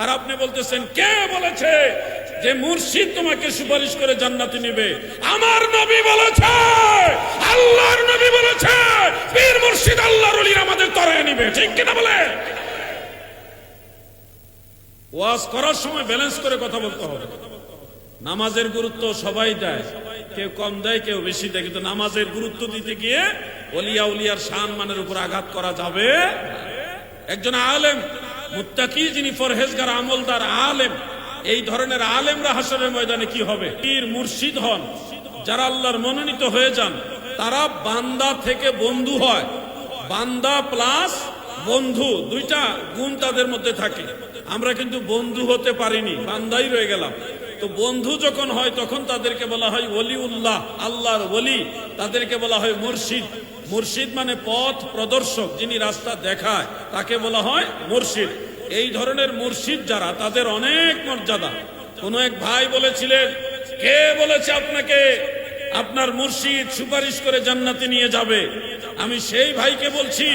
আর আপনি বলতেছেন কে বলেছে যে মুর্শিদ তোমাকে সুপারিশ করে জান্নাতে নিবে? আমার নবী বলেছে, আল্লাহর নবী বলেছে, পীর মুর্শিদ আল্লাহর ওলিরা আমাদের তরায় নিবে। ঠিক কিনা বলে? ওয়াজ করার সময় ব্যালেন্স করে কথা বলতে হবে। নামাজের গুরুত্ব সবাই দেয়, কেউ কম দেয় কেউ বেশি দেয়, কিন্তু নামাজের গুরুত্ব দিতে গিয়ে ওলিয়া উলিয়ার সম্মানের উপর আঘাত করা যাবে। একজন আলেম মুত্তাকি, যিনি পরহেজগার আমলদার আলেম, এই ধরনের আলেমরা হাসরের ময়দানে কি হবে? পীর মুর্শিদ হন যারা আল্লাহর মনোনীত হয়ে যান, তারা বান্দা থেকে বন্ধু হয়। বান্দা প্লাস বন্ধু, দুইটা গুণ তাদের মধ্যে থাকে। আমরা কিন্তু বন্ধু হতে পারিনি, বান্দাই রয়ে গেলাম। তো বন্ধু যখন হয় তখন তাদেরকে বলা হয় ওলিউল্লাহ, আল্লাহর ওলি। তাদেরকে বলা হয় মুর্শিদ। মুর্শিদ মানে পথ প্রদর্শক, যিনি রাস্তা দেখায়, তাকে বলা হয় মুর্শিদ। এই ধরনের মুর্শিদ যারা, তাদের অনেক মর্যাদা। কোন এক ভাই বলেছিলেন, কে বলেছে আপনাকে আপনার মুর্শিদ সুপারিশ করে জান্নাতে নিয়ে যাবে? আমি সেই ভাইকে বলছি,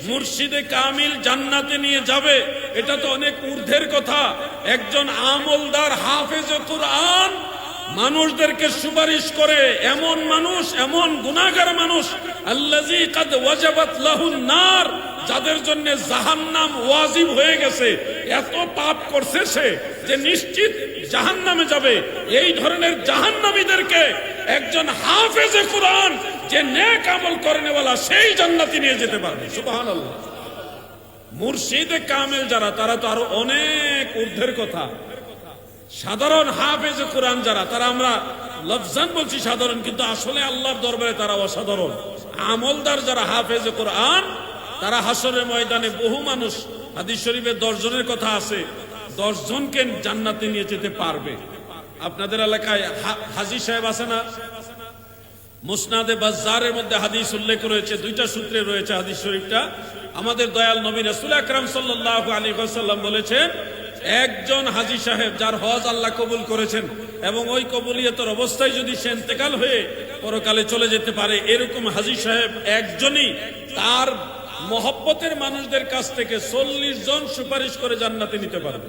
মুর্শিদে কামিল জান্নাতে নিয়ে যাবে এটা তো অনেক ঊর্ধ্বের কথা। একজন আমলদার হাফেজে কুরআন মানুষদেরকে সুপারিশ করে, এমন মানুষ, এমন গুনাহগার মানুষ, আল্লাযী কাদ ওয়াজাবাত লাহুন নার, যাদের জন্য জাহান্নাম ওয়াজিব হয়ে গেছে, এত পাপ করছে সে যে নিশ্চিত জাহান্নামে যাবে। এই ধরনের জাহান্নামীদেরকে একজন হাফেজে কুরআন, যে নেক আমল করেনেওয়ালা, সেই জান্নাতে নিয়ে যেতে পারবে। সুবহানাল্লাহ। মুর্শিদে কামেল যারা, তারা তো আরো অনেক ঊর্ধ্বের কথা। সাধারণ হাফেজে কুরআন যারা, তারা আমরা লফজান বলছি সাধারণ, কিন্তু আসলে আল্লাহর দরবারে তারা অসাধারণ। আমলদার যারা হাফেজে কুরআন, তারা হাসরের ময়দানে বহু মানুষ, হাদিস শরীফে 10 জনের কথা আছে, 10 জনকে জান্নাতে নিয়ে যেতে পারবে। আপনাদের এলাকায় হাজী সাহেব আছে না? মুসনাদে বাজ্জারের মধ্যে হাদিস উল্লেখ রয়েছে, 2টা সূত্রে রয়েছে হাদিস শরীফটা। আমাদের দয়াল নবী রাসূল আকরাম সাল্লাল্লাহু আলাইহি ওয়াসাল্লাম বলেছেন, একজন হাজী সাহেব যার হজ আল্লাহ কবুল করেছেন, এবং ওই কবুলিয়তের অবস্থায় যদি সে ইন্তেকাল হয়ে পরকালে চলে যেতে পারে, এরকম হাজী সাহেব একজনই তার মহব্বতের মানুষদের কাছ থেকে 40 জন সুপারিশ করে জান্নাতে নিতে পারবে।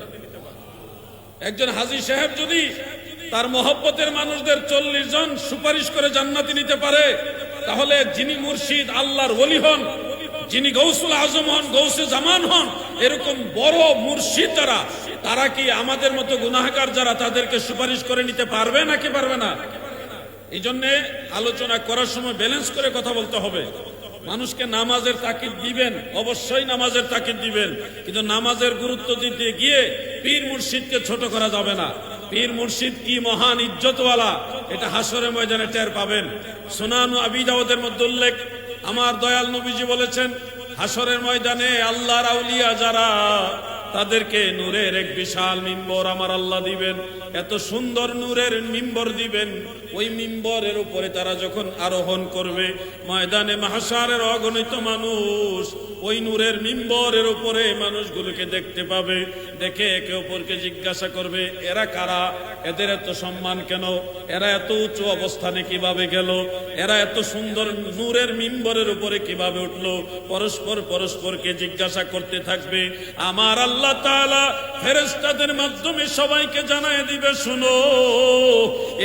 একজন হাজী সাহেব যদি তার মহব্বতের মানুষদের 40 জন সুপারিশ করে জান্নাতে নিতে পারে, তাহলে যিনি মুর্শিদ আল্লাহর ওলি হন, যিনি গৌসুল আজম হন, গৌসে জামান হন, এরকম বড় মুর্শিদ যারা, তারা কি আমাদের মতো গুনাহগার যারা, তাদেরকে সুপারিশ করে নিতে পারবে নাকি পারবে না? এই জন্য আলোচনা করার সময় ব্যালেন্স করে কথা বলতে হবে। মানুষকে নামাজের তাকিদ দিবেন, অবশ্যই নামাজের তাকিদ দিবেন, কিন্তু নামাজের গুরুত্ব দিতে গিয়ে পীর মুর্শিদকে ছোট করা যাবে না। পীর মুর্শিদ কি মহান ইজ্জতওয়ালা, এটা হাসরের ময়দানে টের পাবেন। সুনান আবি দাউদের মধ্যে উল্লেখ, আমার দয়াল নবীজি বলেছেন, হাসরের ময়দানে আল্লাহর আউলিয়া যারা, তাদেরকে নূরের এক বিশাল মিম্বর আমার আল্লাহ দিবেন। এত সুন্দর নূরের মিম্বর দিবেন, ওই মিম্বরের উপরে তারা যখন আরোহণ করবে, ময়দানে মাহশারের অগণিত মানুষ ওই নূরের মিম্বরের উপরে মানুষগুলোকে দেখতে পাবে। দেখে একে অপরকে জিজ্ঞাসা করবে, এরা কারা? এদের এত সম্মান কেন? এরা এত উঁচু অবস্থানে কিভাবে গেল? এরা এত সুন্দর নূরের মিম্বরের উপরে কিভাবে উঠলো? পরস্পর পরস্পরকে জিজ্ঞাসা করতে থাকবে। আমার আল্লাহ তাআলা ফেরেশতাদের মাধ্যমে সবাইকে জানায় দিবে, শুনো,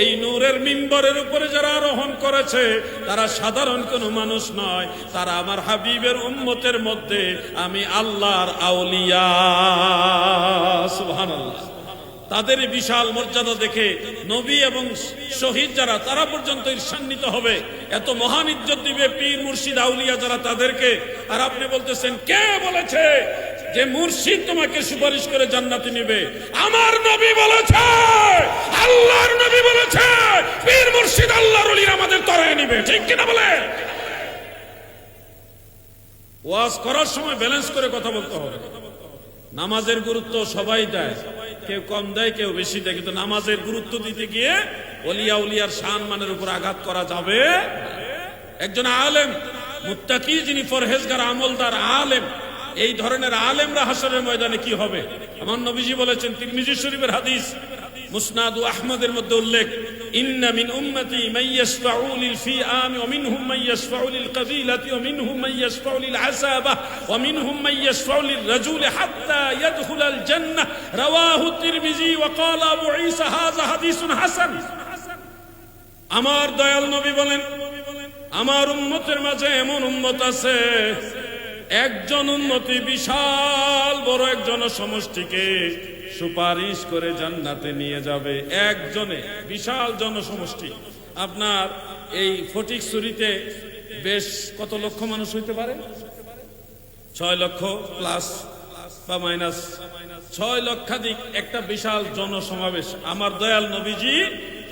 এই নূরের মিম্বরের উপরে যারা আরোহণ করেছে, তারা সাধারণ কোনো মানুষ নয়, তারা আমার হাবিবের উম্মতের মধ্যে আমি আল্লাহর আউলিয়া। সুবহানাল্লাহ। তাদের বিশাল মর্যাদা দেখে নবী এবং শহীদ যারা, তারা পর্যন্ত ঈর্ষান্বিত হবে। এত মহান ইজ্জত দিবে পীর মুর্শিদ আউলিয়া যারা, তাদেরকে। আর আপনি বলতেছেন, কে বলেছে যে মুর্শিদ তোমাকে সুপারিশ করে জান্নাতে নিবে? আমার নবী বলেছে, আল্লাহর নবী বলেছে, পীর মুর্শিদ আল্লাহর ওলিরা আমাদের তরায় নিবে। ঠিক কিনা বলে? ওয়াজ করার সময় ব্যালেন্স করে কথা বলতে হবে। নামাজের গুরুত্ব সবাই দেয়, কেউ কম দেয় কেউ বেশি দেয়, কিন্তু নামাজের গুরুত্ব দিতে গিয়ে ওলিয়া উলিয়ার সম্মানের উপর আঘাত করা যাবে। একজন আলেম মুত্তাকি, যিনি পরহেজগার আমলদার আলেম, এই ধরনের আলেমরা হাসরের ময়দানে কি হবে? আমার নবীজি বলেছেন, তিরমিজি শরীফের হাদিস, মুসনাদ আহমদের মধ্যে উল্লেখ, ইন্না মিন উম্মতি মান ইয়াশফাউ লিল ফিআম ওয়া মিনহুম মান ইয়াশফাউ লিল কাবিলাতি ওয়া মিনহুম মান ইয়াশফাউ লিল আসাবা ওয়া মিনহুম মান ইয়াশফাউ লির রাজুলি হাত্তা ইয়াদখুলাল জান্নাহ। রাওয়াহু তিরমিজি ওয়া ক্বালা আবু ঈসা হাযা হাদিসুন হাসান। আমার দয়াল নবী বলেন, আমার উম্মতের মাঝে এমন উম্মত আছে, একজন উম্মতি বিশাল বড় একজন সমষ্টিকে সুপারিশ করে জান্নাতে নিয়ে যাবে। একজনে বিশাল জনসমষ্টি। আপনার এই ফটিকছড়িতে বেশ কত লক্ষ মানুষ হইতে পারে? 6 লক্ষ প্লাস বা মাইনাস 6 লক্ষাধিক একটা বিশাল জনসমাবেশ। আমার দয়াল নবীজি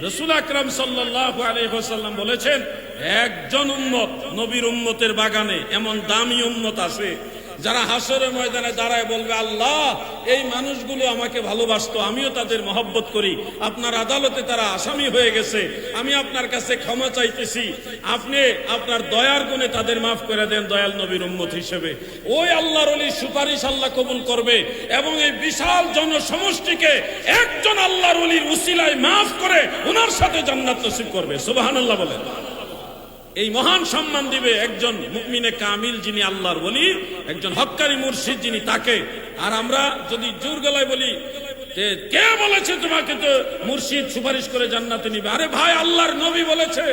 রাসূল আকরাম সাল্লাল্লাহু আলাইহি ওয়াসাল্লাম বলেছেন, একজন উম্মত নবীর উম্মতের বাগানে এমন দামি উম্মত আছে যারা হাসরের ময়দানে দাঁড়ায় বলবে, আল্লাহ এই মানুষগুলো আমাকে ভালোবাসতো, আমিও তাদের মহব্বত করি, আপনার আদালতে তারা আসামি হয়ে গেছে, আমি আপনার কাছে ক্ষমা চাইতেছি, আপনি আপনার দয়ার গুণে তাদের মাফ করে দেন দয়াল নবীর উম্মত হিসেবে। ওই আল্লাহর ওলির সুপারিশ আল্লাহ কবুল করবে এবং এই বিশাল জনসমষ্টিকে একজন আল্লাহর ওলির উসিলায় মাফ করে ওনার সাথে জান্নাত নসিব করবে। সুবহানাল্লাহ বলেন। এই মহান সম্মান দিবে একজন মুমিনে কামিল যিনি আল্লাহর ওলি, একজন হক্কানি মুর্শিদ যিনি, তাকে। আর আমরা যদি জোর গলায় বলি যে কে বলেছে তোমাকে তো মুর্শিদ সুপারিশ করে জান্নাতে নিবে, আরে ভাই আল্লাহর নবী বলেছে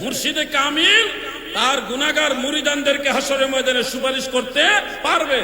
মুর্শিদে কামিল তার গুনাহগার মুরিদানদেরকে হাসরের ময়দানে সুপারিশ করতে পারবে।